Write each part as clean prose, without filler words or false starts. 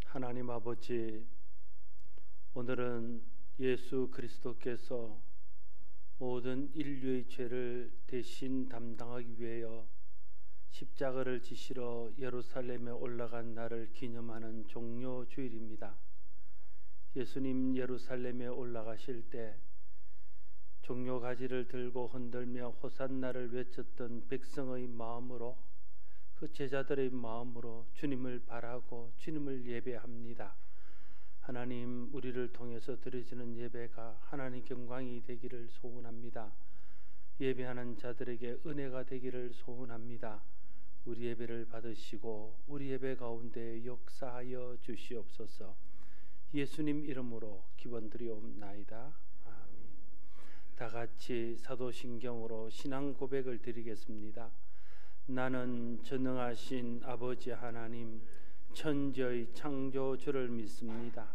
하나님 아버지, 오늘은 예수 그리스도께서 모든 인류의 죄를 대신 담당하기 위하여 십자가를 지시러 예루살렘에 올라간 날을 기념하는 종려 주일입니다. 예수님 예루살렘에 올라가실 때 종려 가지를 들고 흔들며 호산나를 외쳤던 백성의 마음으로, 그 제자들의 마음으로 주님을 바라고 주님을 예배합니다. 하나님, 우리를 통해서 드려지는 예배가 하나님 영광이 되기를 소원합니다. 예배하는 자들에게 은혜가 되기를 소원합니다. 우리 예배를 받으시고 우리 예배 가운데 역사하여 주시옵소서. 예수님 이름으로 기원드리옵나이다. 아멘. 다 같이 사도신경으로 신앙 고백을 드리겠습니다. 나는 전능하신 아버지 하나님, 천지의 창조주를 믿습니다.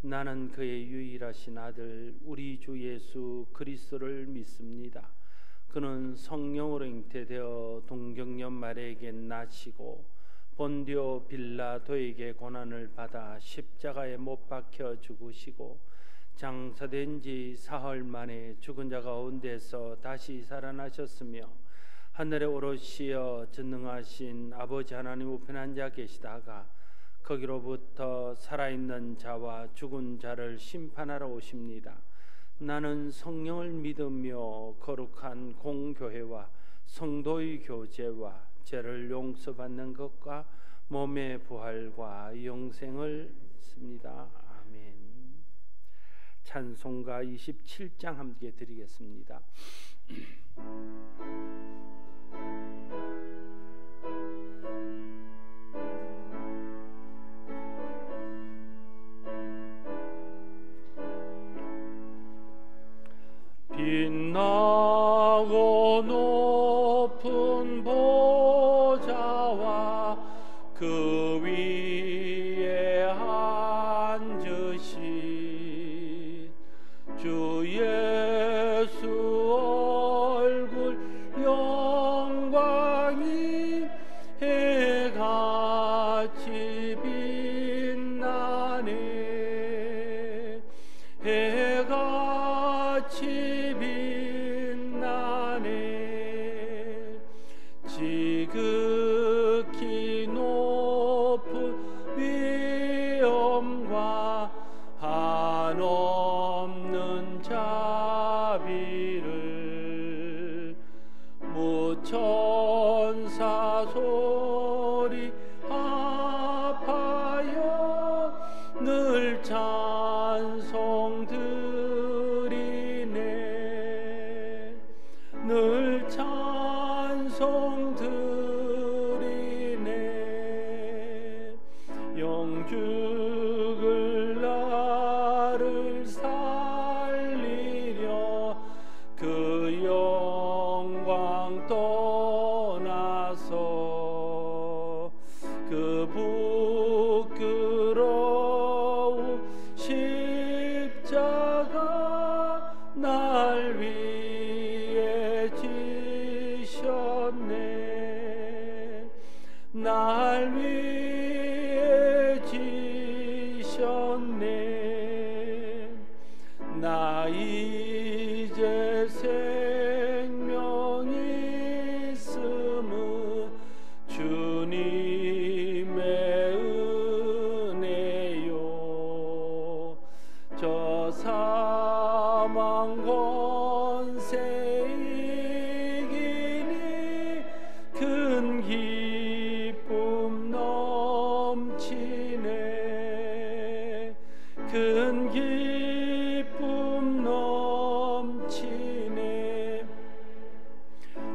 나는 그의 유일하신 아들 우리 주 예수 그리스도를 믿습니다. 그는 성령으로 잉태되어 동정녀 마리아에게 나시고 본디오 빌라도에게 고난을 받아 십자가에 못 박혀 죽으시고 장사된 지 사흘 만에 죽은 자 가운데서 다시 살아나셨으며 하늘에 오르시어 전능하신 아버지 하나님 우편에 앉아 계시다가 거기로부터 살아있는 자와 죽은 자를 심판하러 오십니다. 나는 성령을 믿으며 거룩한 공교회와 성도의 교제와 죄를 용서받는 것과 몸의 부활과 영생을 믿습니다. 아멘. 찬송가 27장 함께 드리겠습니다. 빛나고 높은 보좌와 그 위에 앉으신 주 예수 얼굴 영광이 해같이 빛나네. 해같이 빛나네. 지극히 높은 위엄과 한없 천사 소리 합하여 늘 찬송 드리네. 늘 찬송 드리네. 영죽을 나를 살리려 그 영광 떠나서 그 부끄러운 십자가 날 위해 지셨네. 날 위해 지셨네. 나 이제 생명이 있음은 주님의 은혜요. 저 사망 권세 이기니 큰 기쁨 넘치네. 큰 기쁨 넘치네.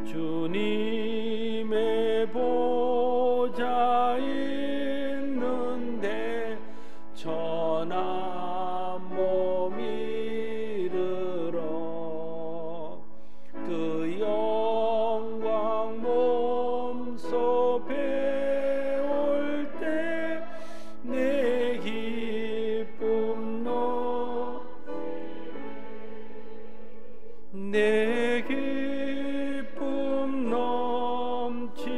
주님의 보좌 있는데 천한 몸 이르러 그 영광 몸소 배울 때 내 기쁨 내 기쁨 넘치리.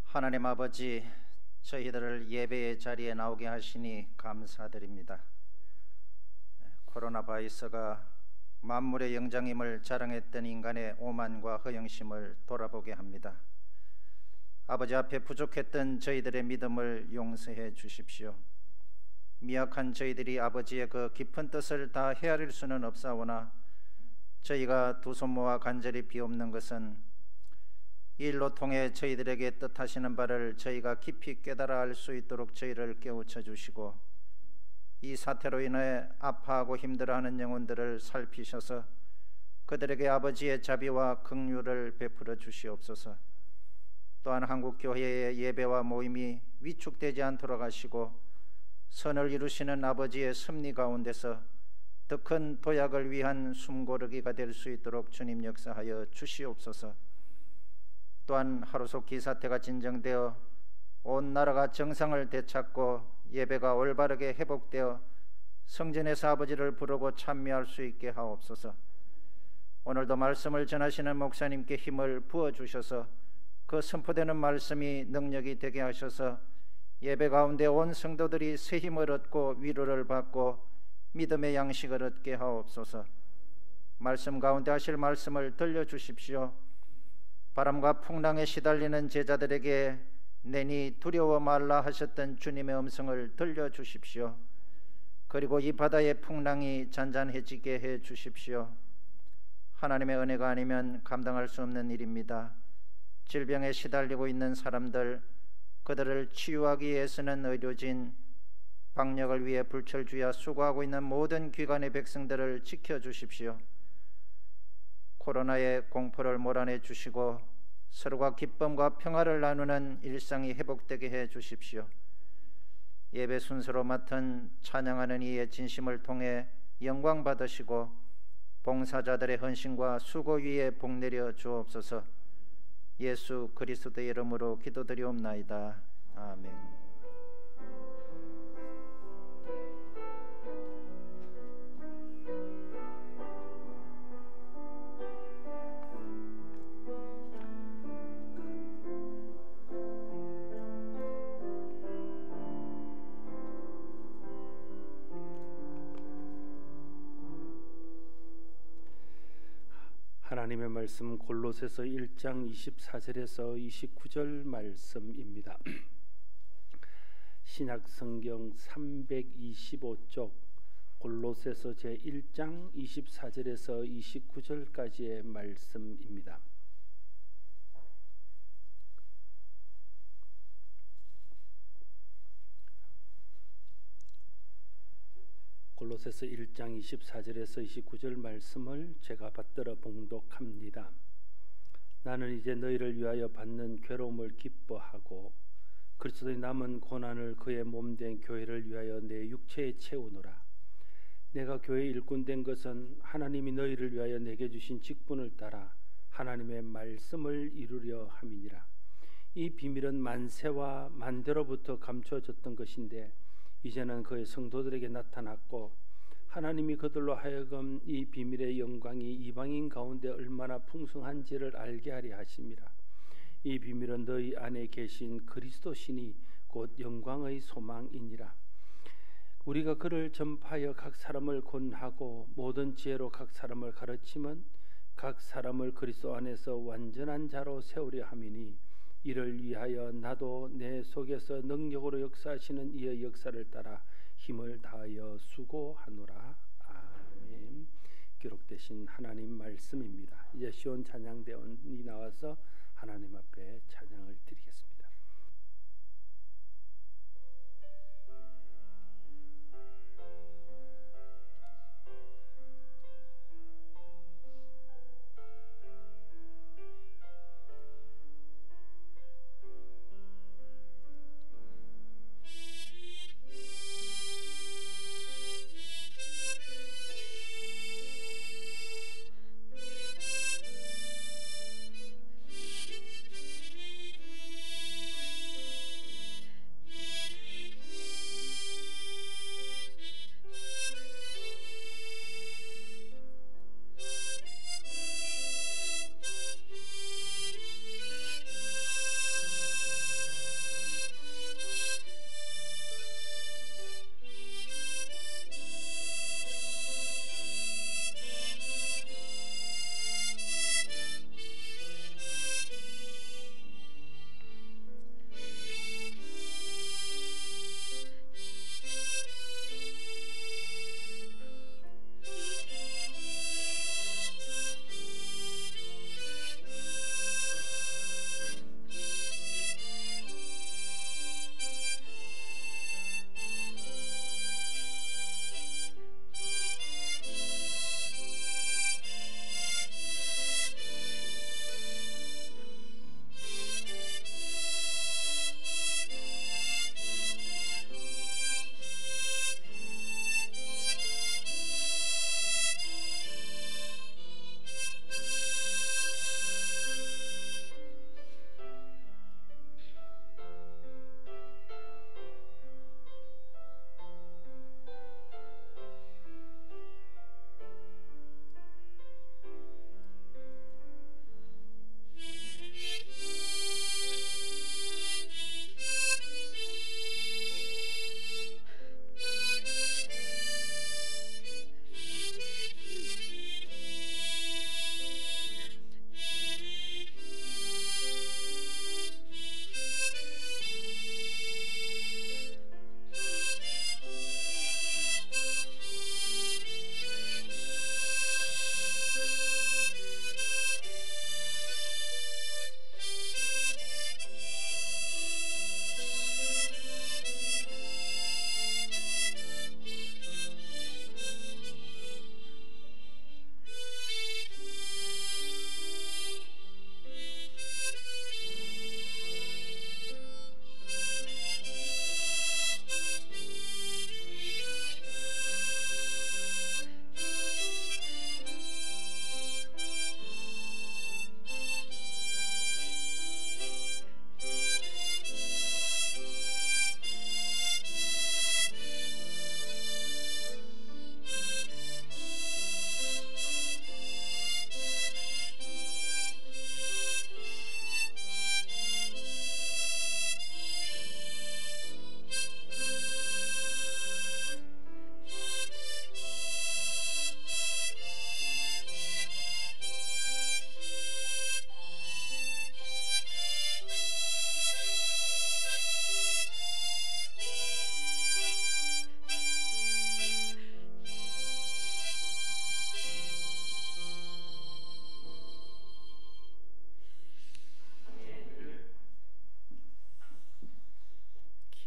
하나님 아버지, 저희들을 예배의 자리에 나오게 하시니 감사드립니다. 코로나 바이러스가 만물의 영장임을 자랑했던 인간의 오만과 허영심을 돌아보게 합니다. 아버지 앞에 부족했던 저희들의 믿음을 용서해 주십시오. 미약한 저희들이 아버지의 그 깊은 뜻을 다 헤아릴 수는 없사오나 저희가 두 손 모아 간절히 비옵는 것은 이 일로 통해 저희들에게 뜻하시는 바를 저희가 깊이 깨달아 알 수 있도록 저희를 깨우쳐 주시고, 이 사태로 인해 아파하고 힘들어하는 영혼들을 살피셔서 그들에게 아버지의 자비와 긍휼을 베풀어 주시옵소서. 또한 한국교회의 예배와 모임이 위축되지 않도록 하시고 선을 이루시는 아버지의 섭리 가운데서 더 큰 도약을 위한 숨고르기가 될 수 있도록 주님 역사하여 주시옵소서. 또한 하루속히 사태가 진정되어 온 나라가 정상을 되찾고 예배가 올바르게 회복되어 성전에서 아버지를 부르고 찬미할 수 있게 하옵소서. 오늘도 말씀을 전하시는 목사님께 힘을 부어주셔서 그 선포되는 말씀이 능력이 되게 하셔서 예배 가운데 온 성도들이 새 힘을 얻고 위로를 받고 믿음의 양식을 얻게 하옵소서. 말씀 가운데 하실 말씀을 들려주십시오. 바람과 풍랑에 시달리는 제자들에게 내니 두려워 말라 하셨던 주님의 음성을 들려주십시오. 그리고 이 바다의 풍랑이 잔잔해지게 해 주십시오. 하나님의 은혜가 아니면 감당할 수 없는 일입니다. 질병에 시달리고 있는 사람들, 그들을 치유하기 위해서는 의료진, 방역을 위해 불철주야 수고하고 있는 모든 기관의 백성들을 지켜주십시오. 코로나의 공포를 몰아내 주시고 서로가 기쁨과 평화를 나누는 일상이 회복되게 해 주십시오. 예배 순서로 맡은 찬양하는 이의 진심을 통해 영광 받으시고 봉사자들의 헌신과 수고 위에 복 내려 주옵소서. 예수 그리스도의 이름으로 기도드리옵나이다. 아멘. 하나님의 말씀 골로새서 1장 24절에서 29절 말씀입니다. 신약 성경 325쪽 골로새서 제1장 24절에서 29절까지의 말씀입니다. 골로새서 1장 24절에서 29절 말씀을 제가 받들어 봉독합니다. 나는 이제 너희를 위하여 받는 괴로움을 기뻐하고 그리스도의 남은 고난을 그의 몸된 교회를 위하여 내 육체에 채우노라. 내가 교회의 일꾼 된 것은 하나님이 너희를 위하여 내게 주신 직분을 따라 하나님의 말씀을 이루려 함이니라. 이 비밀은 만세와 만대로부터 감춰졌던 것인데 이제는 그의 성도들에게 나타났고 하나님이 그들로 하여금 이 비밀의 영광이 이방인 가운데 얼마나 풍성한지를 알게 하려 하심이라. 이 비밀은 너희 안에 계신 그리스도시니 곧 영광의 소망이니라. 우리가 그를 전파하여 각 사람을 권하고 모든 지혜로 각 사람을 가르치면 각 사람을 그리스도 안에서 완전한 자로 세우려 함이니 이를 위하여 나도 내 속에서 능력으로 역사하시는 이의 역사를 따라 힘을 다하여 수고하노라. 아멘. 기록되신 하나님 말씀입니다. 이제 시온 찬양대원이 나와서 하나님 앞에 찬양을 드리겠습니다.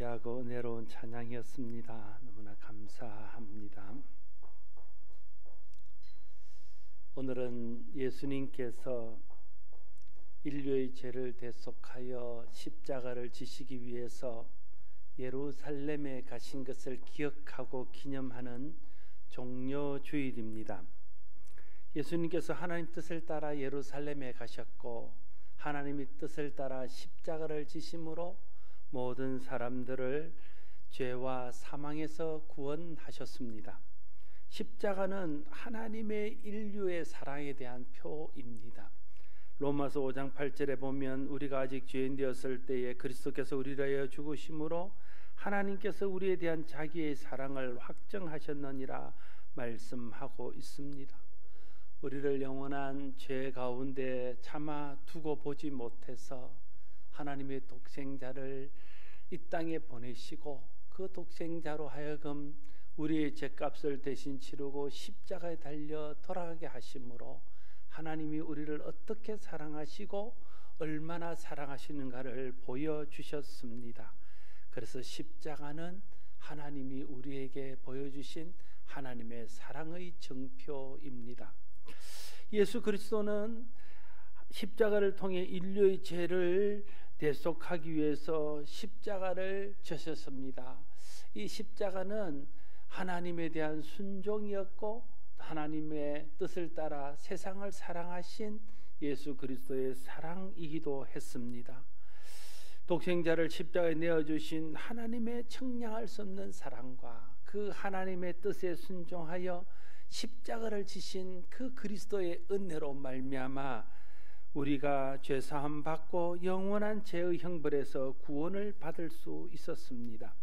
귀하고 은혜로운 찬양이었습니다. 너무나 감사합니다. 오늘은 예수님께서 인류의 죄를 대속하여 십자가를 지시기 위해서 예루살렘에 가신 것을 기억하고 기념하는 종려주일입니다. 예수님께서 하나님 뜻을 따라 예루살렘에 가셨고 하나님의 뜻을 따라 십자가를 지심으로 모든 사람들을 죄와 사망에서 구원하셨습니다. 십자가는 하나님의 인류의 사랑에 대한 표입니다. 로마서 5장 8절에 보면 우리가 아직 죄인 되었을 때에 그리스도께서 우리를 위하여 죽으심으로 하나님께서 우리에 대한 자기의 사랑을 확정하셨느니라 말씀하고 있습니다. 우리를 영원한 죄 가운데 차마 두고 보지 못해서 하나님의 독생자를 이 땅에 보내시고 그 독생자로 하여금 우리의 죄값을 대신 치르고 십자가에 달려 돌아가게 하심으로 하나님이 우리를 어떻게 사랑하시고 얼마나 사랑하시는가를 보여주셨습니다. 그래서 십자가는 하나님이 우리에게 보여주신 하나님의 사랑의 증표입니다. 예수 그리스도는 십자가를 통해 인류의 죄를 대속하기 위해서 십자가를 지셨습니다. 이 십자가는 하나님에 대한 순종이었고 하나님의 뜻을 따라 세상을 사랑하신 예수 그리스도의 사랑이기도 했습니다. 독생자를 십자가에 내어주신 하나님의 청량할 수 없는 사랑과 그 하나님의 뜻에 순종하여 십자가를 지신 그 그리스도의 은혜로 말미암아 우리가 죄사함 받고 영원한 죄의 형벌에서 구원을 받을 수 있었습니다.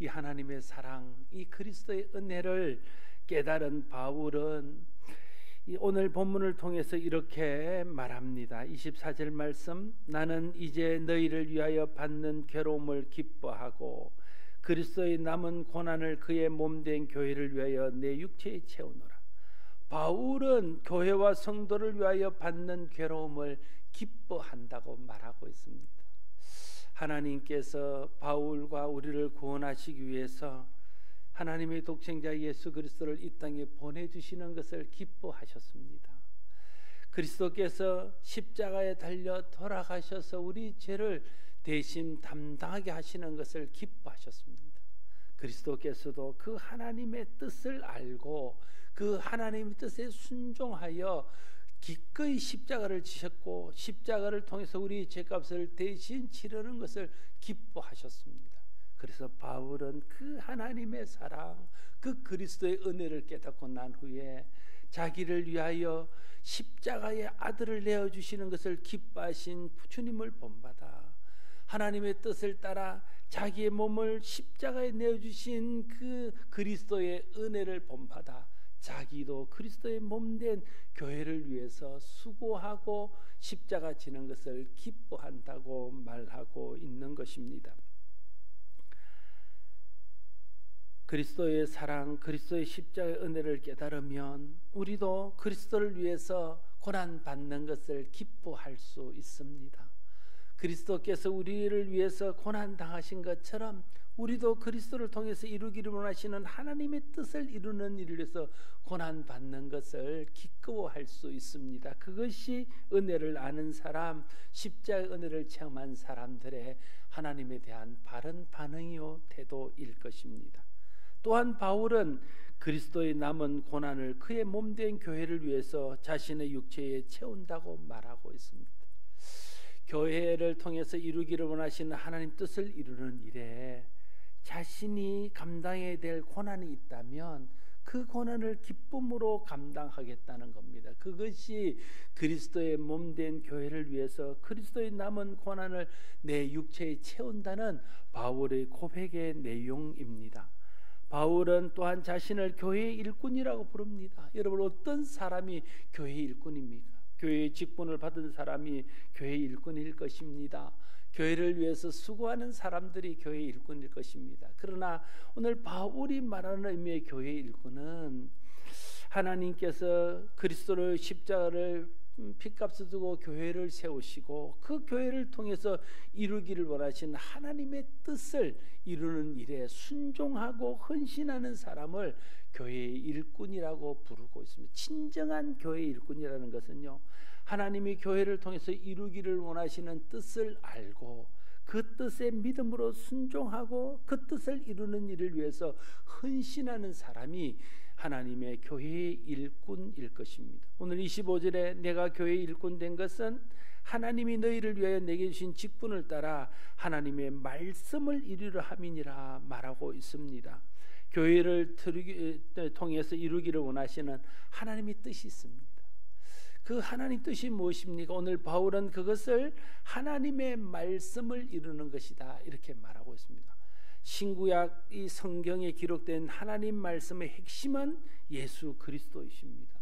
이 하나님의 사랑, 이 그리스도의 은혜를 깨달은 바울은 오늘 본문을 통해서 이렇게 말합니다. 24절 말씀, 나는 이제 너희를 위하여 받는 괴로움을 기뻐하고 그리스도의 남은 고난을 그의 몸된 교회를 위하여 내 육체에 채우노라. 바울은 교회와 성도를 위하여 받는 괴로움을 기뻐한다고 말하고 있습니다. 하나님께서 바울과 우리를 구원하시기 위해서 하나님의 독생자 예수 그리스도를 이 땅에 보내주시는 것을 기뻐하셨습니다. 그리스도께서 십자가에 달려 돌아가셔서 우리 죄를 대신 담당하게 하시는 것을 기뻐하셨습니다. 그리스도께서도 그 하나님의 뜻을 알고 그 하나님의 뜻에 순종하여 기꺼이 십자가를 지셨고 십자가를 통해서 우리 죄값을 대신 치르는 것을 기뻐하셨습니다. 그래서 바울은 그 하나님의 사랑, 그 그리스도의 은혜를 깨닫고 난 후에 자기를 위하여 십자가의 아들을 내어주시는 것을 기뻐하신 주님을 본받아 하나님의 뜻을 따라 자기의 몸을 십자가에 내어주신 그 그리스도의 은혜를 본받아 자기도 그리스도의 몸된 교회를 위해서 수고하고 십자가 지는 것을 기뻐한다고 말하고 있는 것입니다. 그리스도의 사랑, 그리스도의 십자가의 은혜를 깨달으면 우리도 그리스도를 위해서 고난받는 것을 기뻐할 수 있습니다. 그리스도께서 우리를 위해서 고난당하신 것처럼 우리도 그리스도를 통해서 이루기를 원하시는 하나님의 뜻을 이루는 일을 위해서 고난받는 것을 기꺼워할 수 있습니다. 그것이 은혜를 아는 사람, 십자가의 은혜를 체험한 사람들의 하나님에 대한 바른 반응이요 태도일 것입니다. 또한 바울은 그리스도의 남은 고난을 그의 몸된 교회를 위해서 자신의 육체에 채운다고 말하고 있습니다. 교회를 통해서 이루기를 원하시는 하나님 뜻을 이루는 일에 자신이 감당해야 될 고난이 있다면 그 고난을 기쁨으로 감당하겠다는 겁니다. 그것이 그리스도의 몸된 교회를 위해서 그리스도의 남은 고난을 내 육체에 채운다는 바울의 고백의 내용입니다. 바울은 또한 자신을 교회의 일꾼이라고 부릅니다. 여러분, 어떤 사람이 교회의 일꾼입니까? 교회의 직분을 받은 사람이 교회의 일꾼일 것입니다. 교회를 위해서 수고하는 사람들이 교회의 일꾼일 것입니다. 그러나 오늘 바울이 말하는 의미의 교회의 일꾼은 하나님께서 그리스도를 십자가를 핏값을 두고 교회를 세우시고 그 교회를 통해서 이루기를 원하시는 하나님의 뜻을 이루는 일에 순종하고 헌신하는 사람을 교회의 일꾼이라고 부르고 있습니다. 진정한 교회의 일꾼이라는 것은요, 하나님이 교회를 통해서 이루기를 원하시는 뜻을 알고 그 뜻에 믿음으로 순종하고 그 뜻을 이루는 일을 위해서 헌신하는 사람이 하나님의 교회의 일꾼일 것입니다. 오늘 25절에 내가 교회의 일꾼 된 것은 하나님이 너희를 위하여 내게 주신 직분을 따라 하나님의 말씀을 이루려 함이니라 말하고 있습니다. 교회를 통해서 이루기를 원하시는 하나님의 뜻이 있습니다. 그 하나님 뜻이 무엇입니까? 오늘 바울은 그것을 하나님의 말씀을 이루는 것이다 이렇게 말하고 있습니다. 신구약 이 성경에 기록된 하나님 말씀의 핵심은 예수 그리스도이십니다.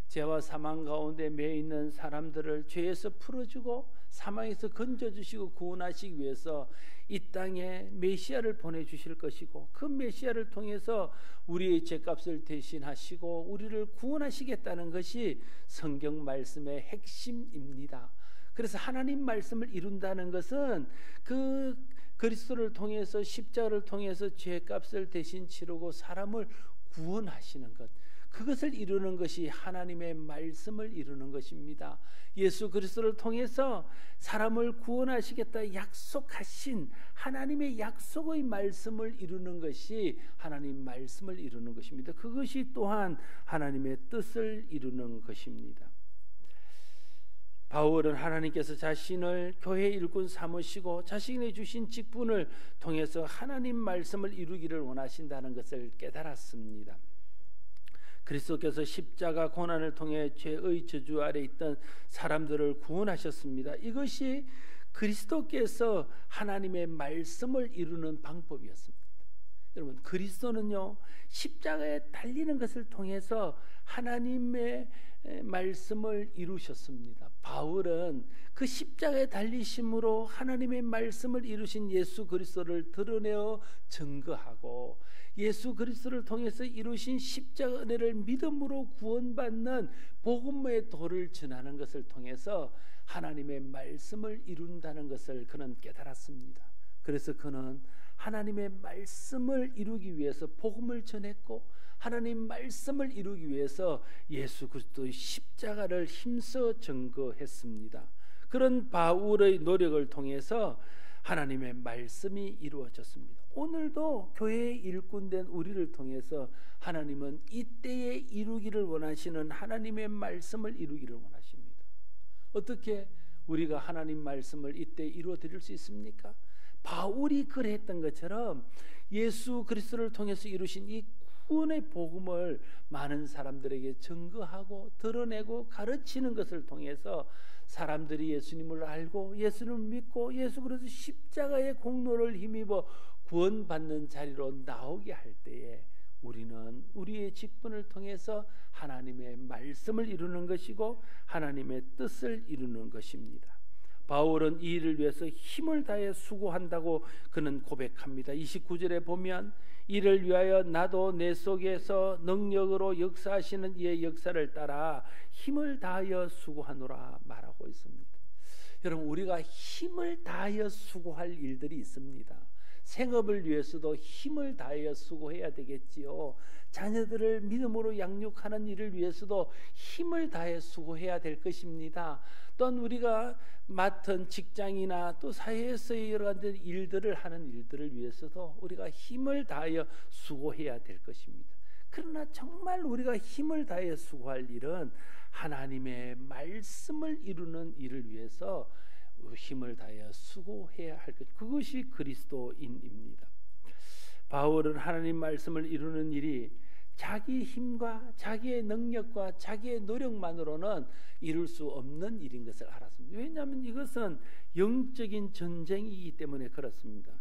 죄와 사망 가운데 매여 있는 사람들을 죄에서 풀어주고 사망에서 건져주시고 구원하시기 위해서 이 땅에 메시아를 보내주실 것이고 그 메시아를 통해서 우리의 죄값을 대신하시고 우리를 구원하시겠다는 것이 성경 말씀의 핵심입니다. 그래서 하나님 말씀을 이룬다는 것은 그 그리스도를 통해서 십자가를 통해서 죄값을 대신 치르고 사람을 구원하시는 것, 그것을 이루는 것이 하나님의 말씀을 이루는 것입니다. 예수 그리스도를 통해서 사람을 구원하시겠다 약속하신 하나님의 약속의 말씀을 이루는 것이 하나님 말씀을 이루는 것입니다. 그것이 또한 하나님의 뜻을 이루는 것입니다. 바울은 하나님께서 자신을 교회의 일꾼 삼으시고 자신이 주신 직분을 통해서 하나님 말씀을 이루기를 원하신다는 것을 깨달았습니다. 그리스도께서 십자가 고난을 통해 죄의 저주 아래 있던 사람들을 구원하셨습니다. 이것이 그리스도께서 하나님의 말씀을 이루는 방법이었습니다. 여러분, 그리스도는요 십자가에 달리는 것을 통해서 하나님의 말씀을 이루셨습니다. 바울은 그 십자가에 달리심으로 하나님의 말씀을 이루신 예수 그리스도를 드러내어 증거하고 예수 그리스도를 통해서 이루신 십자가 은혜를 믿음으로 구원받는 복음의 도를 전하는 것을 통해서 하나님의 말씀을 이룬다는 것을 그는 깨달았습니다. 그래서 그는 하나님의 말씀을 이루기 위해서 복음을 전했고 하나님 말씀을 이루기 위해서 예수 그리스도의 십자가를 힘써 증거했습니다. 그런 바울의 노력을 통해서 하나님의 말씀이 이루어졌습니다. 오늘도 교회의 일꾼된 우리를 통해서 하나님은 이때에 이루기를 원하시는 하나님의 말씀을 이루기를 원하십니다. 어떻게 우리가 하나님 말씀을 이때 이루어 드릴 수 있습니까? 바울이 그랬던 것처럼 예수 그리스도를 통해서 이루신 이 구원의 복음을 많은 사람들에게 증거하고 드러내고 가르치는 것을 통해서 사람들이 예수님을 알고 예수님을 믿고 예수 그리스도 십자가의 공로를 힘입어 구원받는 자리로 나오게 할 때에 우리는 우리의 직분을 통해서 하나님의 말씀을 이루는 것이고 하나님의 뜻을 이루는 것입니다. 바울은 이 일을 위해서 힘을 다해 수고한다고 그는 고백합니다. 29절에 보면 이를 위하여 나도 내 속에서 능력으로 역사하시는 이의 역사를 따라 힘을 다하여 수고하노라 말하고 있습니다. 여러분, 우리가 힘을 다하여 수고할 일들이 있습니다. 생업을 위해서도 힘을 다하여 수고해야 되겠지요. 자녀들을 믿음으로 양육하는 일을 위해서도 힘을 다해 수고해야 될 것입니다. 또한 우리가 맡은 직장이나 또 사회에서의 여러 가지 일들을 하는 일들을 위해서도 우리가 힘을 다하여 수고해야 될 것입니다. 그러나 정말 우리가 힘을 다해 수고할 일은 하나님의 말씀을 이루는 일을 위해서 힘을 다하여 수고해야 할 것, 그것이 그리스도인입니다. 바울은 하나님 말씀을 이루는 일이 자기 힘과 자기의 능력과 자기의 노력만으로는 이룰 수 없는 일인 것을 알았습니다. 왜냐하면 이것은 영적인 전쟁이기 때문에 그렇습니다.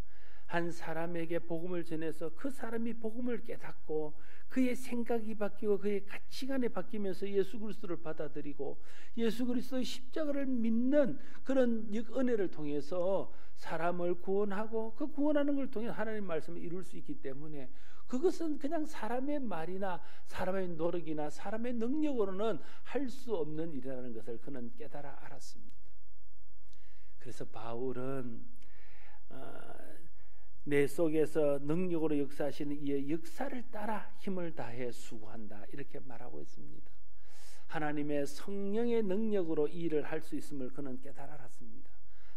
한 사람에게 복음을 전해서 그 사람이 복음을 깨닫고 그의 생각이 바뀌고 그의 가치관이 바뀌면서 예수 그리스도를 받아들이고 예수 그리스도의 십자가를 믿는 그런 은혜를 통해서 사람을 구원하고 그 구원하는 걸 통해 하나님 말씀을 이룰 수 있기 때문에 그것은 그냥 사람의 말이나 사람의 노력이나 사람의 능력으로는 할 수 없는 일이라는 것을 그는 깨달아 알았습니다. 그래서 바울은 내 속에서 능력으로 역사하시는 이의 역사를 따라 힘을 다해 수고한다, 이렇게 말하고 있습니다. 하나님의 성령의 능력으로 이 일을 할 수 있음을 그는 깨달아 알았습니다.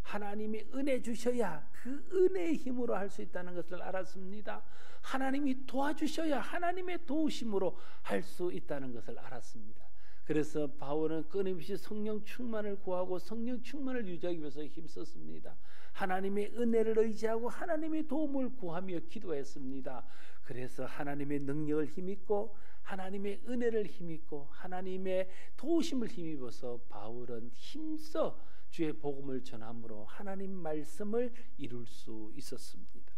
하나님이 은혜 주셔야 그 은혜의 힘으로 할 수 있다는 것을 알았습니다. 하나님이 도와주셔야 하나님의 도우심으로 할 수 있다는 것을 알았습니다. 그래서 바울은 끊임없이 성령 충만을 구하고 성령 충만을 유지하기 위해서 힘썼습니다. 하나님의 은혜를 의지하고 하나님의 도움을 구하며 기도했습니다. 그래서 하나님의 능력을 힘입고 하나님의 은혜를 힘입고 하나님의 도우심을 힘입어서 바울은 힘써 주의 복음을 전함으로 하나님 말씀을 이룰 수 있었습니다.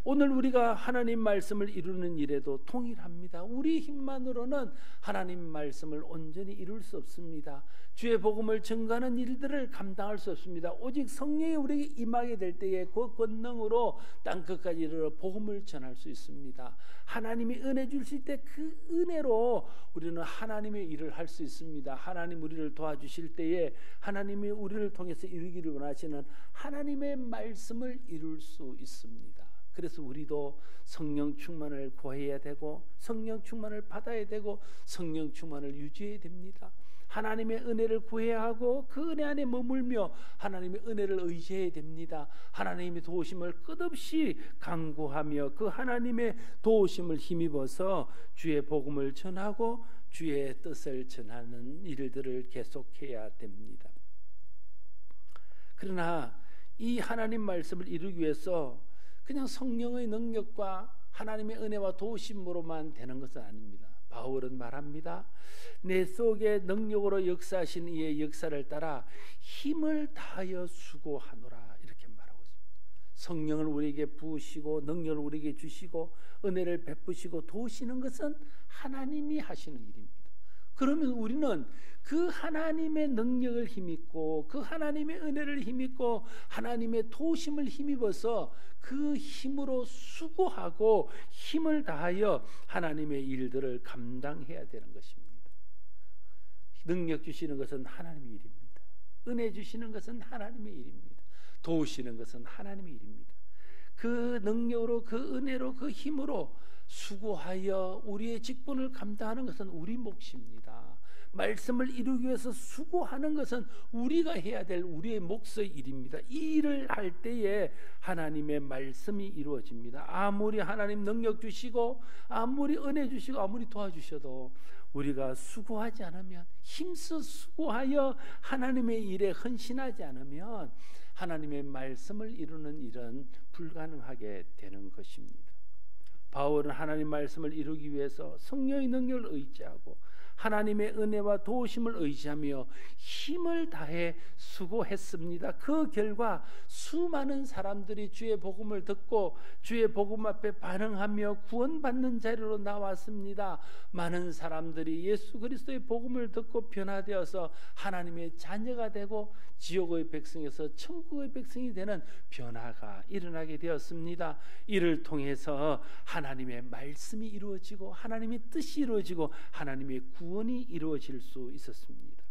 오늘 우리가 하나님 말씀을 이루는 일에도 동일합니다. 우리 힘만으로는 하나님 말씀을 온전히 이룰 수 없습니다. 주의 복음을 전가하는 일들을 감당할 수 없습니다. 오직 성령이 우리에게 임하게 될 때에 그 권능으로 땅끝까지 이르러 복음을 전할 수 있습니다. 하나님이 은혜 주실 때 그 은혜로 우리는 하나님의 일을 할 수 있습니다. 하나님 우리를 도와주실 때에 하나님이 우리를 통해서 이루기를 원하시는 하나님의 말씀을 이룰 수 있습니다. 그래서 우리도 성령 충만을 구해야 되고 성령 충만을 받아야 되고 성령 충만을 유지해야 됩니다. 하나님의 은혜를 구해야 하고 그 은혜 안에 머물며 하나님의 은혜를 의지해야 됩니다. 하나님의 도우심을 끝없이 간구하며 그 하나님의 도우심을 힘입어서 주의 복음을 전하고 주의 뜻을 전하는 일들을 계속해야 됩니다. 그러나 이 하나님 말씀을 이루기 위해서 그냥 성령의 능력과 하나님의 은혜와 도우심으로만 되는 것은 아닙니다. 바울은 말합니다. 내 속에 능력으로 역사하신 이의 역사를 따라 힘을 다하여 수고하노라, 이렇게 말하고 있습니다. 성령을 우리에게 부으시고 능력을 우리에게 주시고 은혜를 베푸시고 도우시는 것은 하나님이 하시는 일입니다. 그러면 우리는 그 하나님의 능력을 힘입고 그 하나님의 은혜를 힘입고 하나님의 도우심을 힘입어서 그 힘으로 수고하고 힘을 다하여 하나님의 일들을 감당해야 되는 것입니다. 능력 주시는 것은 하나님의 일입니다. 은혜 주시는 것은 하나님의 일입니다. 도우시는 것은 하나님의 일입니다. 그 능력으로 그 은혜로 그 힘으로 수고하여 우리의 직분을 감당하는 것은 우리 몫입니다. 말씀을 이루기 위해서 수고하는 것은 우리가 해야 될 우리의 몫의 일입니다. 이 일을 할 때에 하나님의 말씀이 이루어집니다. 아무리 하나님 능력 주시고 아무리 은혜 주시고 아무리 도와주셔도 우리가 수고하지 않으면, 힘써 수고하여 하나님의 일에 헌신하지 않으면 하나님의 말씀을 이루는 일은 불가능하게 되는 것입니다. 바울은 하나님 말씀을 이루기 위해서 성령의 능력을 의지하고 하나님의 은혜와 도우심을 의지하며 힘을 다해 수고했습니다. 그 결과 수많은 사람들이 주의 복음을 듣고 주의 복음 앞에 반응하며 구원받는 자리로 나왔습니다. 많은 사람들이 예수 그리스도의 복음을 듣고 변화되어서 하나님의 자녀가 되고 지옥의 백성에서 천국의 백성이 되는 변화가 일어나게 되었습니다. 이를 통해서 하나님의 말씀이 이루어지고 하나님의 뜻이 이루어지고 하나님의 구원이 이루어질 수 있었습니다.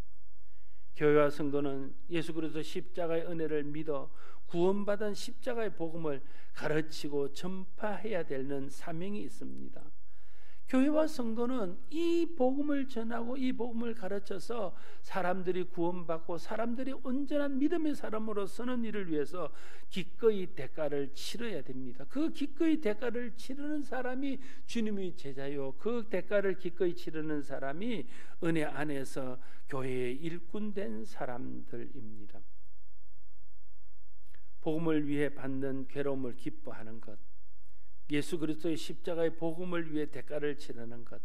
교회와 성도는 예수 그리스도 십자가의 은혜를 믿어 구원받은 십자가의 복음을 가르치고 전파해야 되는 사명이 있습니다. 교회와 성도는 이 복음을 전하고 이 복음을 가르쳐서 사람들이 구원받고 사람들이 온전한 믿음의 사람으로 서는 일을 위해서 기꺼이 대가를 치러야 됩니다. 그 기꺼이 대가를 치르는 사람이 주님의 제자요, 그 대가를 기꺼이 치르는 사람이 은혜 안에서 교회의 일꾼된 사람들입니다. 복음을 위해 받는 괴로움을 기뻐하는 것, 예수 그리스도의 십자가의 복음을 위해 대가를 치르는 것,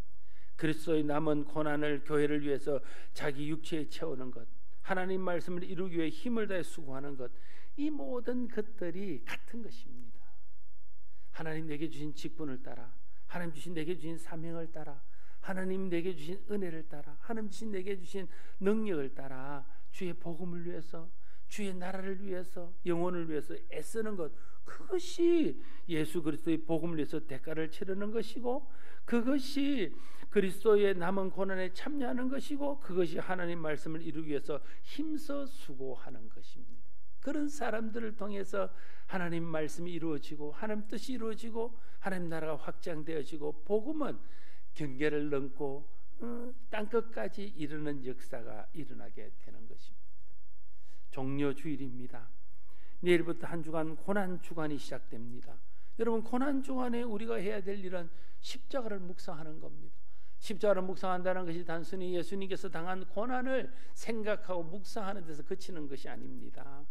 그리스도의 남은 고난을 교회를 위해서 자기 육체에 채우는 것, 하나님 말씀을 이루기 위해 힘을 다해 수고하는 것, 이 모든 것들이 같은 것입니다. 하나님 내게 주신 직분을 따라, 하나님 주신 내게 주신 사명을 따라, 하나님 내게 주신 은혜를 따라, 하나님 주신 내게 주신 능력을 따라 주의 복음을 위해서, 주의 나라를 위해서, 영혼을 위해서 애쓰는 것, 그것이 예수 그리스도의 복음을 위해서 대가를 치르는 것이고, 그것이 그리스도의 남은 고난에 참여하는 것이고, 그것이 하나님 말씀을 이루기 위해서 힘써 수고하는 것입니다. 그런 사람들을 통해서 하나님 말씀이 이루어지고, 하나님 뜻이 이루어지고, 하나님 나라가 확장되어지고, 복음은 경계를 넘고 땅끝까지 이르는 역사가 일어나게 되는 것입니다. 종려주일입니다. 내일부터 한 주간 고난주간이 시작됩니다. 여러분, 고난주간에 우리가 해야 될 일은 십자가를 묵상하는 겁니다. 십자가를 묵상한다는 것이 단순히 예수님께서 당한 고난을 생각하고 묵상하는 데서 그치는 것이 아닙니다.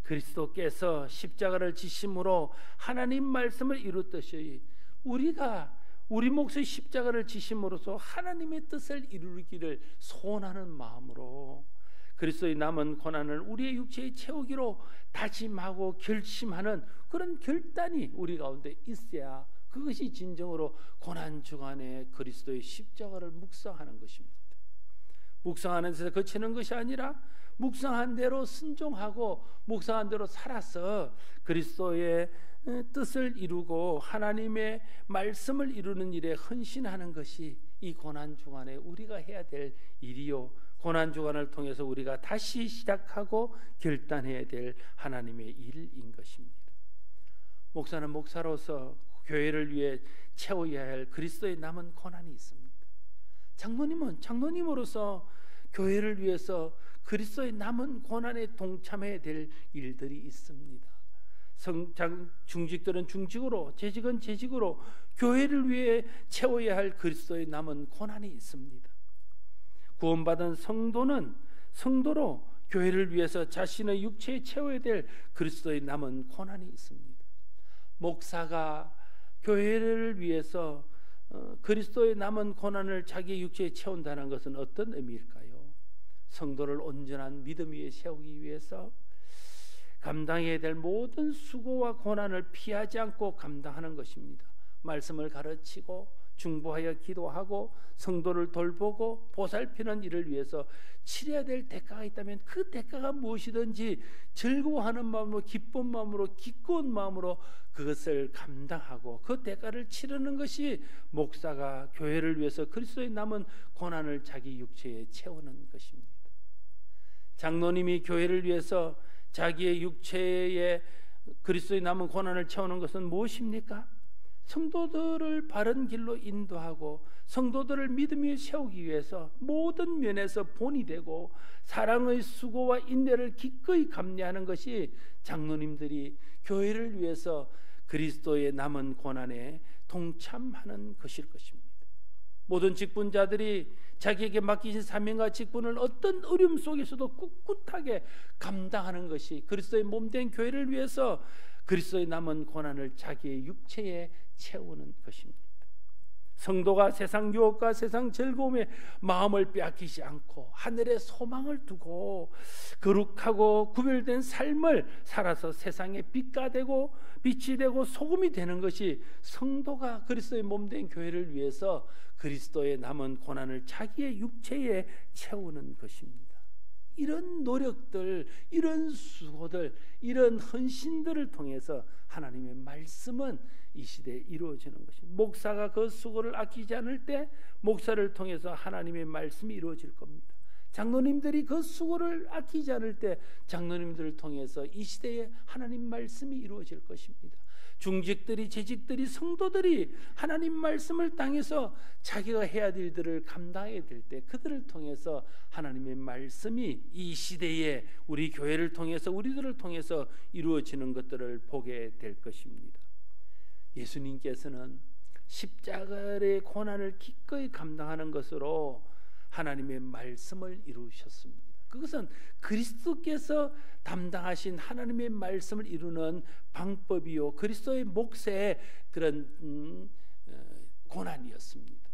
그리스도께서 십자가를 지심으로 하나님 말씀을 이루듯이 우리가 우리 몫의 십자가를 지심으로써 하나님의 뜻을 이루기를 소원하는 마음으로 그리스도의 남은 고난을 우리의 육체에 채우기로 다짐하고 결심하는 그런 결단이 우리 가운데 있어야 그것이 진정으로 고난주간에 그리스도의 십자가를 묵상하는 것입니다. 묵상하는 데서 그치는 것이 아니라 묵상한 대로 순종하고 묵상한 대로 살아서 그리스도의 뜻을 이루고 하나님의 말씀을 이루는 일에 헌신하는 것이 이 고난주간에 우리가 해야 될 일이요, 고난주간을 통해서 우리가 다시 시작하고 결단해야 될 하나님의 일인 것입니다. 목사는 목사로서 교회를 위해 채워야 할 그리스도의 남은 고난이 있습니다. 장로님은 장로님으로서 교회를 위해서 그리스도의 남은 고난에 동참해야 될 일들이 있습니다. 중직들은 중직으로, 재직은 재직으로 교회를 위해 채워야 할 그리스도의 남은 고난이 있습니다. 구원받은 성도는 성도로 교회를 위해서 자신의 육체에 채워야 될 그리스도의 남은 고난이 있습니다. 목사가 교회를 위해서 그리스도의 남은 고난을 자기 육체에 채운다는 것은 어떤 의미일까요? 성도를 온전한 믿음 위에 세우기 위해서 감당해야 될 모든 수고와 고난을 피하지 않고 감당하는 것입니다. 말씀을 가르치고 중보하여 기도하고 성도를 돌보고 보살피는 일을 위해서 치러야 될 대가가 있다면 그 대가가 무엇이든지 즐거워하는 마음으로, 기쁜 마음으로, 기꺼운 마음으로 그것을 감당하고 그 대가를 치르는 것이 목사가 교회를 위해서 그리스도의 남은 고난을 자기 육체에 채우는 것입니다. 장로님이 교회를 위해서 자기의 육체에 그리스도의 남은 고난을 채우는 것은 무엇입니까? 성도들을 바른 길로 인도하고 성도들을 믿음 위에 세우기 위해서 모든 면에서 본이 되고 사랑의 수고와 인내를 기꺼이 감내하는 것이 장로님들이 교회를 위해서 그리스도의 남은 고난에 동참하는 것일 것입니다. 모든 직분자들이 자기에게 맡기신 사명과 직분을 어떤 어려움 속에서도 꿋꿋하게 감당하는 것이 그리스도의 몸된 교회를 위해서 그리스도의 남은 고난을 자기의 육체에 채우는 것입니다. 성도가 세상 유혹과 세상 즐거움에 마음을 빼앗기지 않고 하늘의 소망을 두고 거룩하고 구별된 삶을 살아서 세상의 빛가 되고 빛이 되고 소금이 되는 것이 성도가 그리스도의 몸된 교회를 위해서 그리스도의 남은 고난을 자기의 육체에 채우는 것입니다. 이런 노력들, 이런 수고들, 이런 헌신들을 통해서 하나님의 말씀은 이 시대에 이루어지는 것입니다. 목사가 그 수고를 아끼지 않을 때 목사를 통해서 하나님의 말씀이 이루어질 겁니다. 장로님들이 그 수고를 아끼지 않을 때 장로님들을 통해서 이 시대에 하나님 말씀이 이루어질 것입니다. 중직들이, 재직들이, 성도들이 하나님 말씀을 당해서 자기가 해야 될 일들을 감당해야 될 때 그들을 통해서 하나님의 말씀이 이 시대에 우리 교회를 통해서 우리들을 통해서 이루어지는 것들을 보게 될 것입니다. 예수님께서는 십자가의 고난을 기꺼이 감당하는 것으로 하나님의 말씀을 이루셨습니다. 그것은 그리스도께서 담당하신 하나님의 말씀을 이루는 방법이요 그리스도의 몫의 그런 고난이었습니다.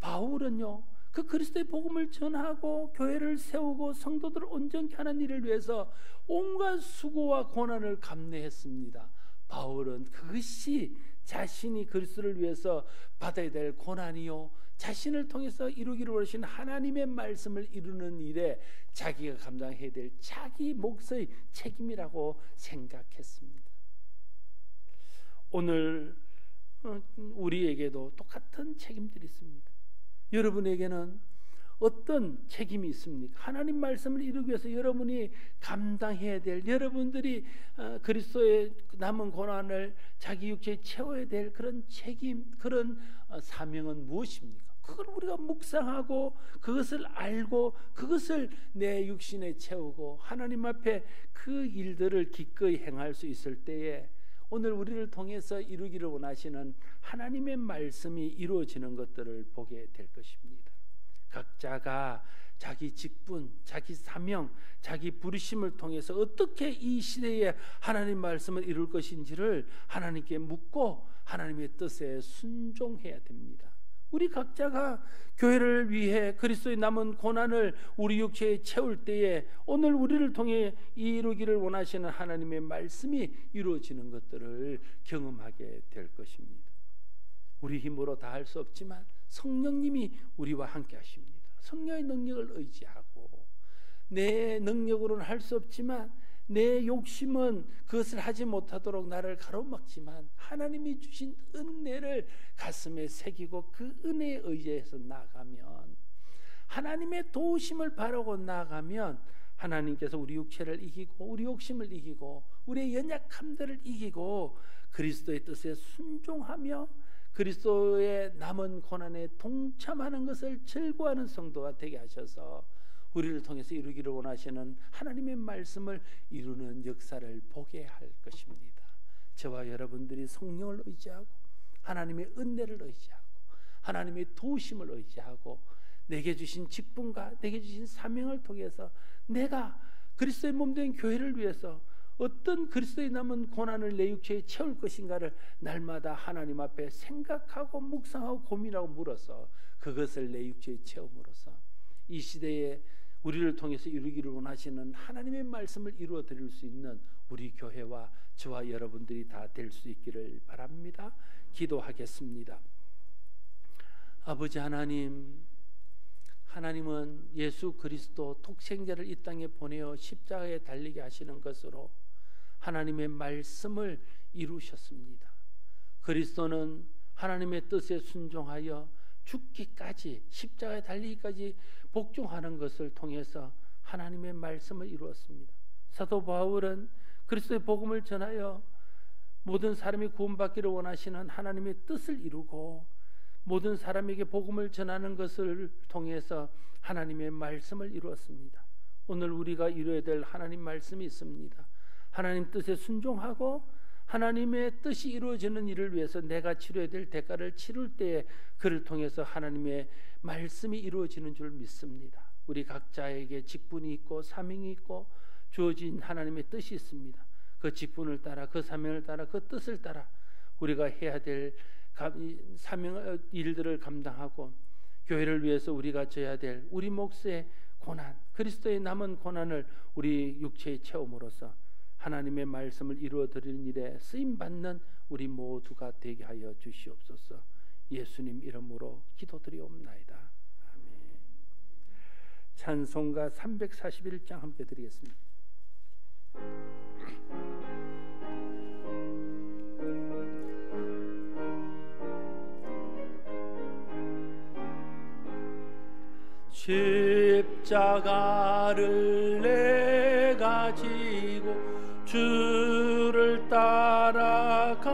바울은요 그 그리스도의 복음을 전하고 교회를 세우고 성도들을 온전케 하는 일을 위해서 온갖 수고와 고난을 감내했습니다. 바울은 그것이 자신이 그리스도를 위해서 받아야 될 고난이요, 자신을 통해서 이루기를 원하시는 하나님의 말씀을 이루는 일에 자기가 감당해야 될 자기 몫의 책임이라고 생각했습니다. 오늘 우리에게도 똑같은 책임들이 있습니다. 여러분에게는 어떤 책임이 있습니까? 하나님 말씀을 이루기 위해서 여러분이 감당해야 될, 여러분들이 그리스도의 남은 고난을 자기 육체에 채워야 될 그런 책임, 그런 사명은 무엇입니까? 그걸 우리가 묵상하고 그것을 알고 그것을 내 육신에 채우고 하나님 앞에 그 일들을 기꺼이 행할 수 있을 때에 오늘 우리를 통해서 이루기를 원하시는 하나님의 말씀이 이루어지는 것들을 보게 될 것입니다. 각자가 자기 직분, 자기 사명, 자기 부르심을 통해서 어떻게 이 시대에 하나님 말씀을 이룰 것인지를 하나님께 묻고 하나님의 뜻에 순종해야 됩니다. 우리 각자가 교회를 위해 그리스도의 남은 고난을 우리 육체에 채울 때에 오늘 우리를 통해 이루기를 원하시는 하나님의 말씀이 이루어지는 것들을 경험하게 될 것입니다. 우리 힘으로 다 할 수 없지만 성령님이 우리와 함께 하십니다. 성령의 능력을 의지하고 내 능력으로는 할 수 없지만 내 욕심은 그것을 하지 못하도록 나를 가로막지만 하나님이 주신 은혜를 가슴에 새기고 그 은혜에 의지해서 나아가면, 하나님의 도우심을 바라고 나아가면 하나님께서 우리 육체를 이기고 우리 욕심을 이기고 우리의 연약함들을 이기고 그리스도의 뜻에 순종하며 그리스도의 남은 고난에 동참하는 것을 즐거워하는 성도가 되게 하셔서 우리를 통해서 이루기를 원하시는 하나님의 말씀을 이루는 역사를 보게 할 것입니다. 저와 여러분들이 성령을 의지하고 하나님의 은혜를 의지하고 하나님의 도우심을 의지하고 내게 주신 직분과 내게 주신 사명을 통해서 내가 그리스도의 몸된 교회를 위해서 어떤 그리스도의 남은 고난을 내 육체에 채울 것인가를 날마다 하나님 앞에 생각하고 묵상하고 고민하고 물어서 그것을 내 육체에 채움으로써 이 시대에 우리를 통해서 이루기를 원하시는 하나님의 말씀을 이루어 드릴 수 있는 우리 교회와 저와 여러분들이 다 될 수 있기를 바랍니다. 기도하겠습니다. 아버지 하나님, 하나님은 예수 그리스도 독생자를 이 땅에 보내어 십자가에 달리게 하시는 것으로 하나님의 말씀을 이루셨습니다. 그리스도는 하나님의 뜻에 순종하여 죽기까지, 십자가에 달리기까지 복종하는 것을 통해서 하나님의 말씀을 이루었습니다. 사도 바울은 그리스도의 복음을 전하여 모든 사람이 구원받기를 원하시는 하나님의 뜻을 이루고 모든 사람에게 복음을 전하는 것을 통해서 하나님의 말씀을 이루었습니다. 오늘 우리가 이루어야 될 하나님 말씀이 있습니다. 하나님 뜻에 순종하고 하나님의 뜻이 이루어지는 일을 위해서 내가 치러야 될 대가를 치를 때에 그를 통해서 하나님의 말씀이 이루어지는 줄 믿습니다. 우리 각자에게 직분이 있고 사명이 있고 주어진 하나님의 뜻이 있습니다. 그 직분을 따라, 그 사명을 따라, 그 뜻을 따라 우리가 해야 될 사명 일들을 감당하고 교회를 위해서 우리가 져야 될 우리 몫의 고난, 그리스도의 남은 고난을 우리 육체에 채움으로써 하나님의 말씀을 이루어 드리는 일에 쓰임 받는 우리 모두가 되게 하여 주시옵소서. 예수님 이름으로 기도드리옵나이다. 아멘. 찬송가 341장 함께 드리겠습니다. 십자가를 내가 지고 주를 따라갑니다.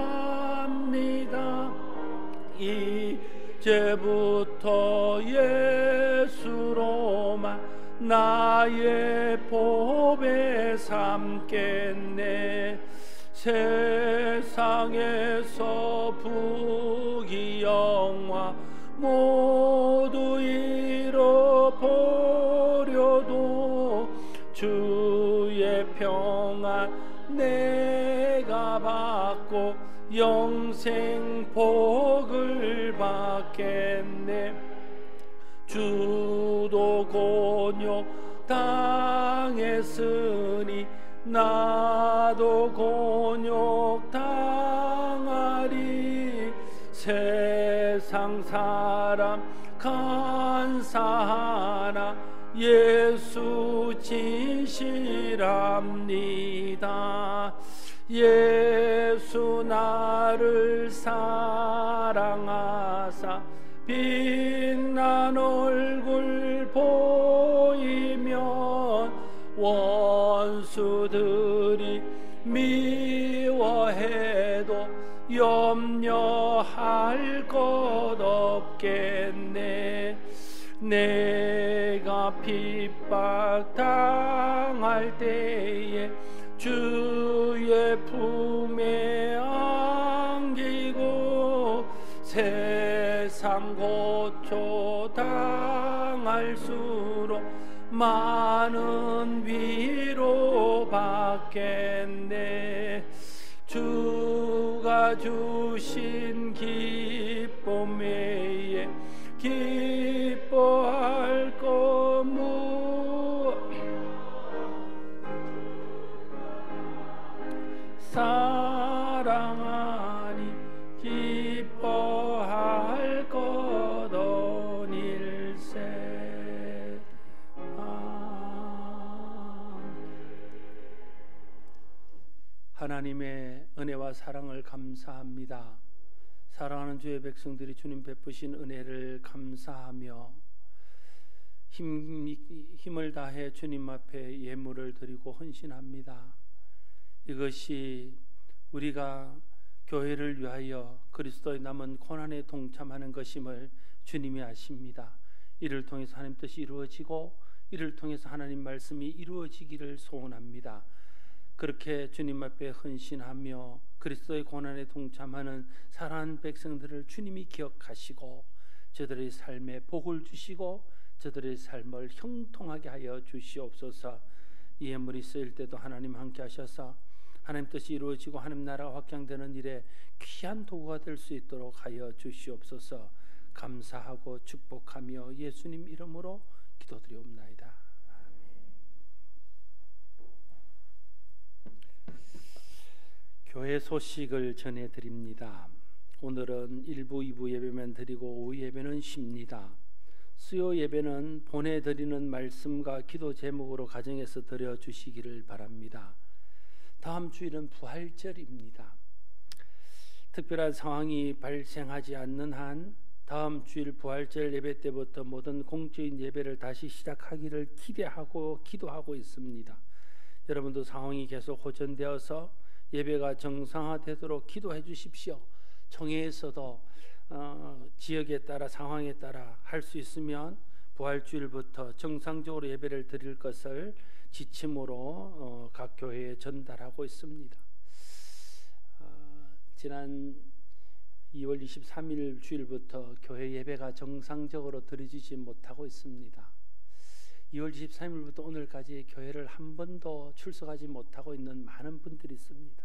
이제부터 예수로만 나의 보배 삼겠네. 세상에서 부귀영화 모두 잃어버려도 주의 평안 내가 받고 영생 복을 받겠네. 주도 곤욕 당했으니 나도 곤욕 당 세상 사람 간사하나 예수 진실합니다. 예수 나를 사랑하사 빛난 얼굴 보이면 원수들이 미워해도 염려할 것 없겠네. 내가 핍박당할 때에 주의 품에 안기고 세상 고초 당할수록 많은 위로 받겠네. 주가 주신 기쁨 외에 기뻐할 거무 사랑하니 기뻐할 것 오닐세. 하나님의 은혜와 사랑을 감사합니다. 사랑하는 주의 백성들이 주님 베푸신 은혜를 감사하며 힘을 다해 주님 앞에 예물을 드리고 헌신합니다. 이것이 우리가 교회를 위하여 그리스도의 남은 고난에 동참하는 것임을 주님이 아십니다. 이를 통해서 하나님 뜻이 이루어지고 이를 통해서 하나님 말씀이 이루어지기를 소원합니다. 그렇게 주님 앞에 헌신하며 그리스도의 고난에 동참하는 사랑하는 백성들을 주님이 기억하시고 저들의 삶에 복을 주시고 저들의 삶을 형통하게 하여 주시옵소서. 이 예물이 쓰일 때도 하나님 함께 하셔서 하나님 뜻이 이루어지고 하나님 나라가 확장되는 일에 귀한 도구가 될 수 있도록 하여 주시옵소서. 감사하고 축복하며 예수님 이름으로 기도드리옵나이다. 교회 소식을 전해드립니다. 오늘은 1부, 2부 예배만 드리고 오후 예배는 쉽니다. 수요 예배는 보내드리는 말씀과 기도 제목으로 가정에서 드려주시기를 바랍니다. 다음 주일은 부활절입니다. 특별한 상황이 발생하지 않는 한 다음 주일 부활절 예배 때부터 모든 공적인 예배를 다시 시작하기를 기대하고 기도하고 있습니다. 여러분도 상황이 계속 호전되어서 예배가 정상화되도록 기도해 주십시오. 총회에서도 지역에 따라 상황에 따라 할 수 있으면 부활주일부터 정상적으로 예배를 드릴 것을 지침으로 각 교회에 전달하고 있습니다. 지난 2월 23일 주일부터 교회 예배가 정상적으로 드려지지 못하고 있습니다. 2월 23일부터 오늘까지 교회를 한 번도 출석하지 못하고 있는 많은 분들이 있습니다.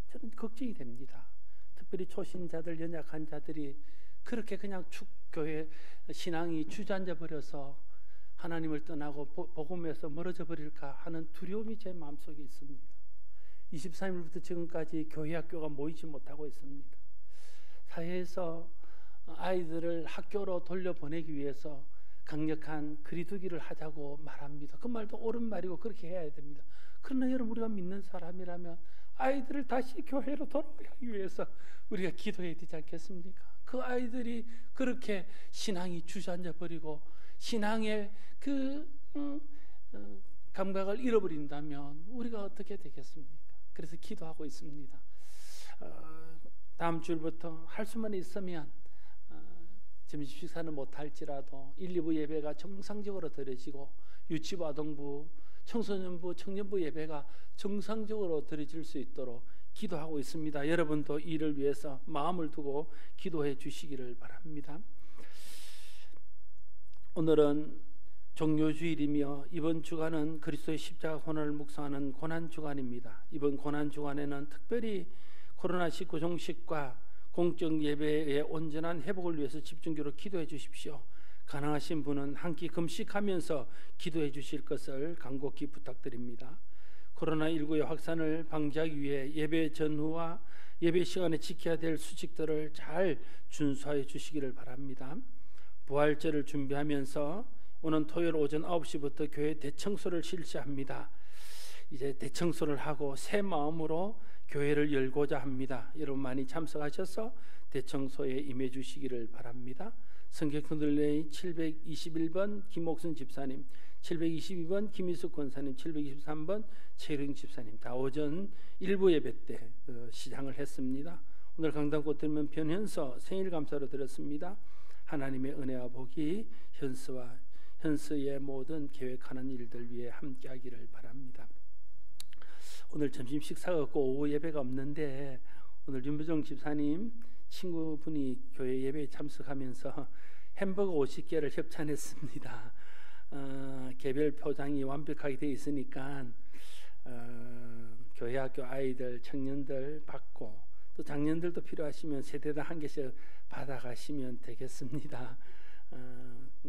저는 걱정이 됩니다. 특별히 초신자들, 연약한 자들이 그렇게 그냥 교회 신앙이 주저앉아 버려서 하나님을 떠나고 복음에서 멀어져 버릴까 하는 두려움이 제 마음속에 있습니다. 23일부터 지금까지 교회 학교가 모이지 못하고 있습니다. 사회에서 아이들을 학교로 돌려보내기 위해서 강력한 거리두기를 하자고 말합니다. 그 말도 옳은 말이고 그렇게 해야 됩니다. 그러나 여러분, 우리가 믿는 사람이라면 아이들을 다시 교회로 돌아오기 위해서 우리가 기도해야 되지 않겠습니까? 그 아이들이 그렇게 신앙이 주저앉아 버리고 신앙의 그 감각을 잃어버린다면 우리가 어떻게 되겠습니까? 그래서 기도하고 있습니다. 다음 주일부터 할 수만 있으면 점심 식사는 못할지라도 1, 2부 예배가 정상적으로 드려지고 유치부, 아동부, 청소년부, 청년부 예배가 정상적으로 드려질 수 있도록 기도하고 있습니다. 여러분도 이를 위해서 마음을 두고 기도해 주시기를 바랍니다. 오늘은 종료주일이며 이번 주간은 그리스도의 십자가 고난을 묵상하는 고난주간입니다. 이번 고난주간에는 특별히 코로나19 종식과 공적 예배의 온전한 회복을 위해서 집중적으로 기도해 주십시오. 가능하신 분은 한 끼 금식하면서 기도해 주실 것을 간곡히 부탁드립니다. 코로나19의 확산을 방지하기 위해 예배 전후와 예배 시간에 지켜야 될 수칙들을 잘 준수하여 주시기를 바랍니다. 부활절을 준비하면서 오는 토요일 오전 9시부터 교회 대청소를 실시합니다. 이제 대청소를 하고 새 마음으로 교회를 열고자 합니다. 여러분 많이 참석하셔서 대청소에 임해 주시기를 바랍니다. 성경통들레이 721번 김옥순 집사님, 722번 김희숙 권사님, 723번 최령 집사님 다 오전 일부 예배 때 시작을 했습니다. 오늘 강단꽃 들면 변현서 생일 감사로 드렸습니다. 하나님의 은혜와 복이 현수의 모든 계획하는 일들 위해 함께하기를 바랍니다. 오늘 점심 식사가 없고 오후 예배가 없는데 오늘 윤부정 집사님 친구분이 교회 예배에 참석하면서 햄버거 50개를 협찬했습니다. 개별 포장이 완벽하게 되어 있으니까 교회 학교 아이들, 청년들 받고 또 장년들도 필요하시면 세대당 한 개씩 받아가시면 되겠습니다.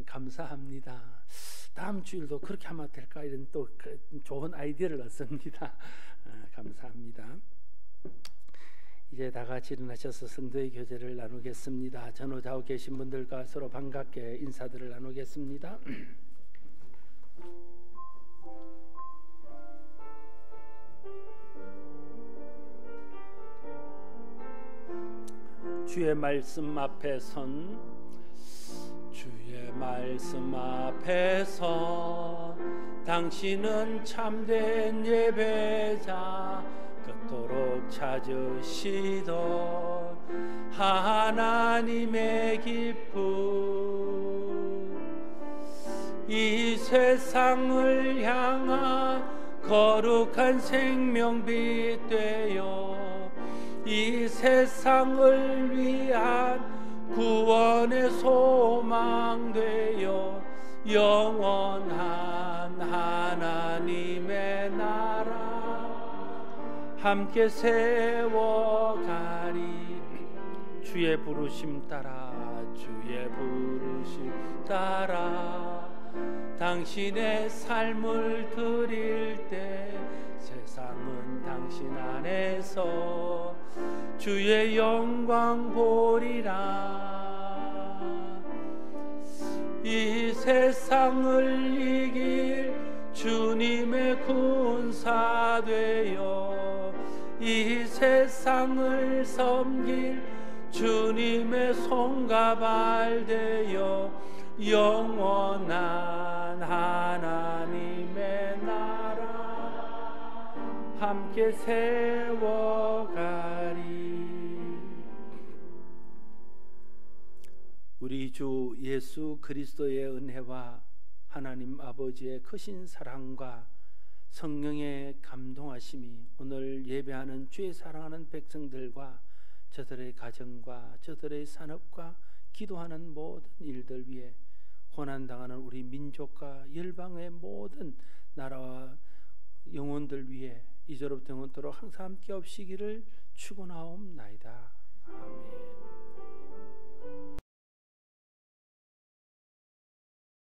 감사합니다. 다음 주일도 그렇게 하면 될까 이런 또 좋은 아이디어를 얻습니다. 감사합니다. 이제 다 같이 일어나셔서 성도의 교제를 나누겠습니다. 전후좌우 계신 분들과 서로 반갑게 인사들을 나누겠습니다. 주의 말씀 앞에 선 당신은 참된 예배자 그토록 찾으시던 하나님의 기쁨 이 세상을 향한 거룩한 생명빛 되어 이 세상을 위한 구원의 소망 되어 영원한 하나님의 나라 함께 세워가리. 주의 부르심 따라 당신의 삶을 드릴 때 세상은 당신 안에서 주의 영광 보리라. 이 세상을 이길 주님의 군사 되어 이 세상을 섬길 주님의 손가발 되어 영원한 하나님의 나라 함께 세워가리. 우리 주 예수 그리스도의 은혜와 하나님 아버지의 크신 사랑과 성령의 감동하심이 오늘 예배하는 주의 사랑하는 백성들과 저들의 가정과 저들의 산업과 기도하는 모든 일들 위해 고난당하는 우리 민족과 열방의 모든 나라와 영혼들 위해 이제로부터 영원토록 항상 함께 없시기를 축원하옵나이다. 아멘.